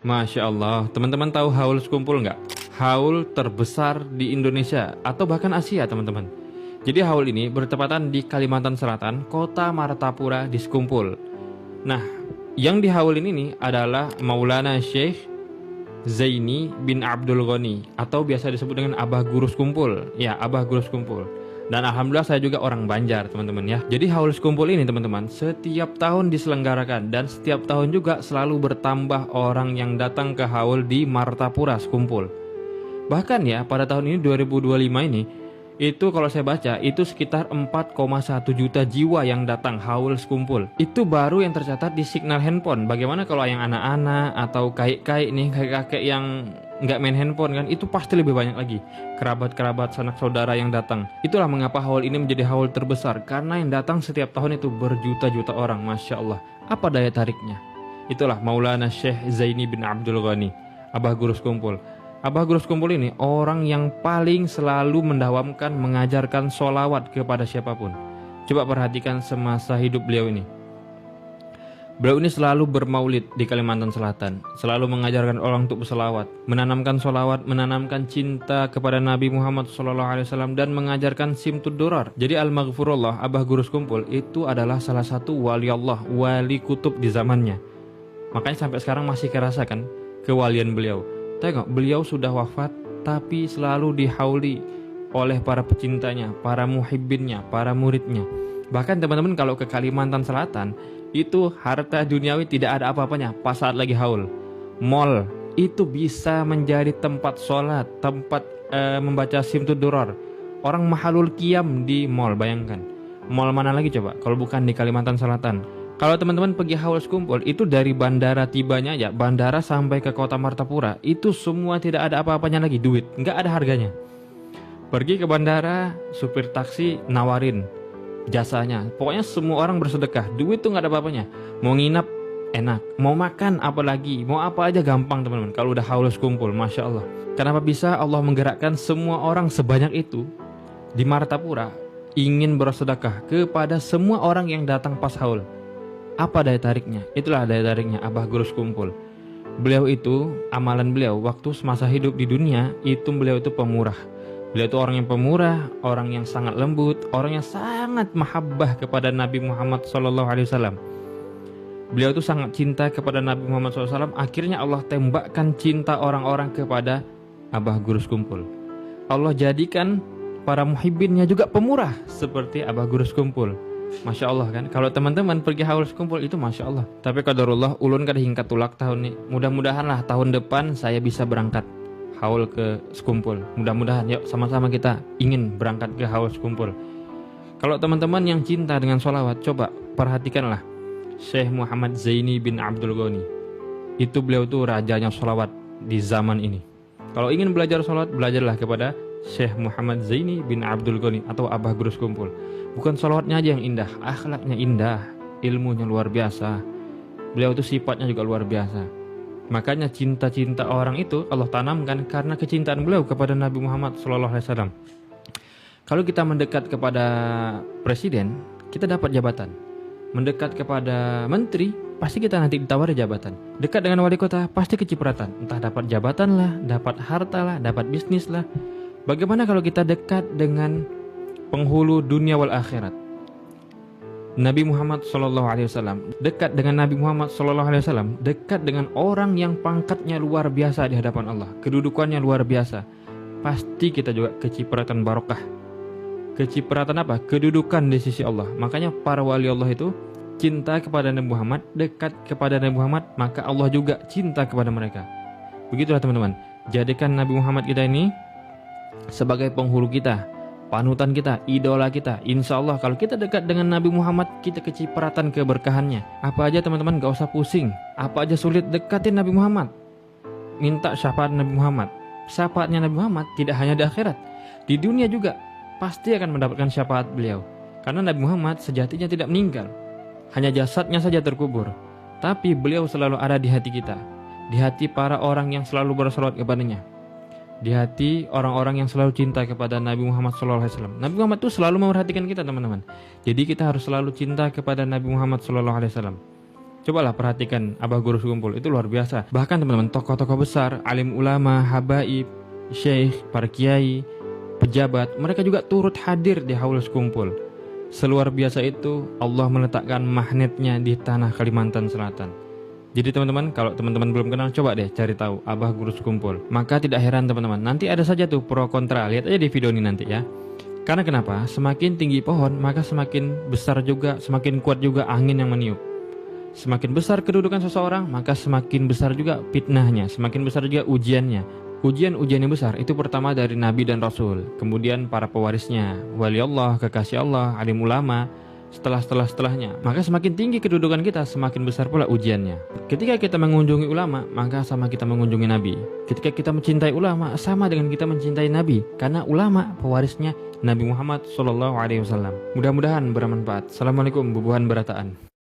Masya Allah, teman-teman tahu haul sekumpul nggak? Haul terbesar di Indonesia atau bahkan Asia, teman-teman. Jadi haul ini bertepatan di Kalimantan Selatan, kota Martapura di Sekumpul. Nah, yang di haul ini adalah Maulana Syekh Zaini bin Abdul Ghani atau biasa disebut dengan Abah Guru Sekumpul. Ya, Abah Guru Sekumpul. Dan alhamdulillah saya juga orang Banjar, teman-teman ya. Jadi haul sekumpul ini, teman-teman, setiap tahun diselenggarakan dan setiap tahun juga selalu bertambah orang yang datang ke haul di Martapura Sekumpul. Bahkan ya, pada tahun ini 2025 ini itu kalau saya baca itu sekitar 4,1 juta jiwa yang datang haul sekumpul. Itu baru yang tercatat di signal handphone. Bagaimana kalau yang anak-anak atau kaik-kaik nih, kakek-kakek yang nggak main handphone kan, itu pasti lebih banyak lagi kerabat-kerabat sanak saudara yang datang. Itulah mengapa haul ini menjadi haul terbesar, karena yang datang setiap tahun itu berjuta-juta orang. Masya Allah, apa daya tariknya? Itulah Maulana Syekh Zaini bin Abdul Ghani, Abah Guru Sekumpul. Abah Guru Sekumpul ini orang yang paling selalu mendawamkan, mengajarkan sholawat kepada siapapun. Coba perhatikan semasa hidup beliau ini. Beliau ini selalu bermaulid di Kalimantan Selatan, selalu mengajarkan orang untuk berselawat, menanamkan sholawat, menanamkan cinta kepada Nabi Muhammad SAW, dan mengajarkan simtud durar. Jadi Al-Maghfurullah, Abah Guru Sekumpul itu adalah salah satu wali Allah, wali kutub di zamannya. Makanya sampai sekarang masih kerasakan kewalian beliau. Tengok, beliau sudah wafat tapi selalu dihauli oleh para pecintanya, para muhibbinnya, para muridnya. Bahkan teman-teman kalau ke Kalimantan Selatan, itu harta duniawi tidak ada apa-apanya pas saat lagi haul. Mall itu bisa menjadi tempat sholat, tempat membaca simtud durar. Orang mahalul qiyam di mall, bayangkan. Mall mana lagi coba kalau bukan di Kalimantan Selatan? Kalau teman-teman pergi haul sekumpul, itu dari bandara tibanya ya, bandara sampai ke kota Martapura, itu semua tidak ada apa-apanya lagi, duit, nggak ada harganya. Pergi ke bandara, supir taksi nawarin jasanya, pokoknya semua orang bersedekah, duit tuh nggak ada apa-apanya. Mau nginap enak, mau makan apalagi, mau apa aja gampang teman-teman. Kalau udah haul sekumpul, Masya Allah. Kenapa bisa Allah menggerakkan semua orang sebanyak itu di Martapura ingin bersedekah kepada semua orang yang datang pas haul? Apa daya tariknya? Itulah daya tariknya Abah Guru Sekumpul. Beliau itu, amalan beliau waktu semasa hidup di dunia, itu beliau itu pemurah. Beliau itu orang yang pemurah, orang yang sangat lembut, orang yang sangat mahabbah kepada Nabi Muhammad SAW. Beliau itu sangat cinta kepada Nabi Muhammad SAW. Akhirnya Allah tembakkan cinta orang-orang kepada Abah Guru Sekumpul. Allah jadikan para muhibbinnya juga pemurah seperti Abah Guru Sekumpul. Masya Allah kan. Kalau teman-teman pergi haul sekumpul itu Masya Allah. Tapi qadarullah ulun kada hingkat tulak tahun ini. Mudah-mudahan lah tahun depan saya bisa berangkat haul ke sekumpul. Mudah-mudahan yuk sama-sama kita ingin berangkat ke haul sekumpul. Kalau teman-teman yang cinta dengan sholawat, coba perhatikanlah Syekh Muhammad Zaini bin Abdul Ghani. Itu beliau tuh rajanya sholawat di zaman ini. Kalau ingin belajar sholawat, belajarlah kepada Syekh Muhammad Zaini bin Abdul Ghani atau Abah Guru Sekumpul. Bukan sholawatnya aja yang indah, akhlaknya indah, ilmunya luar biasa. Beliau itu sifatnya juga luar biasa. Makanya cinta-cinta orang itu Allah tanamkan karena kecintaan beliau kepada Nabi Muhammad SAW. Kalau kita mendekat kepada presiden, kita dapat jabatan. Mendekat kepada menteri, pasti kita nanti ditawari jabatan. Dekat dengan wali kota, pasti kecipratan. Entah dapat jabatan lah, dapat harta lah, dapat bisnis lah. Bagaimana kalau kita dekat dengan penghulu dunia wal akhirat? Nabi Muhammad SAW, dekat dengan Nabi Muhammad SAW, dekat dengan orang yang pangkatnya luar biasa di hadapan Allah, kedudukannya luar biasa. Pasti kita juga kecipratan barokah. Kecipratan apa? Kedudukan di sisi Allah. Makanya para wali Allah itu cinta kepada Nabi Muhammad, dekat kepada Nabi Muhammad, maka Allah juga cinta kepada mereka. Begitulah teman-teman. Jadikan Nabi Muhammad kita ini sebagai penghulu kita, panutan kita, idola kita. Insya Allah kalau kita dekat dengan Nabi Muhammad, kita kecipratan keberkahannya. Apa aja teman-teman, gak usah pusing. Apa aja sulit, dekatin Nabi Muhammad. Minta syafaat Nabi Muhammad. Syafaatnya Nabi Muhammad tidak hanya di akhirat, di dunia juga pasti akan mendapatkan syafaat beliau. Karena Nabi Muhammad sejatinya tidak meninggal, hanya jasadnya saja terkubur. Tapi beliau selalu ada di hati kita, di hati para orang yang selalu bersalawat kepadanya, di hati orang-orang yang selalu cinta kepada Nabi Muhammad SAW. Nabi Muhammad itu selalu memperhatikan kita teman-teman. Jadi kita harus selalu cinta kepada Nabi Muhammad SAW. Cobalah perhatikan Abah Guru Sekumpul, itu luar biasa. Bahkan teman-teman, tokoh-tokoh besar, alim ulama, habaib, syekh, para kiai, pejabat, mereka juga turut hadir di haul sekumpul. Seluar biasa itu Allah meletakkan magnetnya di tanah Kalimantan Selatan. Jadi teman-teman, kalau teman-teman belum kenal, coba deh cari tahu Abah Guru Sekumpul. Maka tidak heran teman-teman, nanti ada saja tuh pro kontra. Lihat aja di video ini nanti ya. Karena kenapa? Semakin tinggi pohon, maka semakin besar juga, semakin kuat juga angin yang meniup. Semakin besar kedudukan seseorang, maka semakin besar juga fitnahnya, semakin besar juga ujiannya. Ujian-ujian yang besar itu pertama dari Nabi dan Rasul, kemudian para pewarisnya, wali Allah, kekasih Allah, alim ulama, setelahnya. Maka semakin tinggi kedudukan kita, semakin besar pula ujiannya. Ketika kita mengunjungi ulama, maka sama kita mengunjungi Nabi. Ketika kita mencintai ulama, sama dengan kita mencintai Nabi, karena ulama pewarisnya Nabi Muhammad SAW. Mudah-mudahan bermanfaat. Assalamualaikum bubuhan berataan.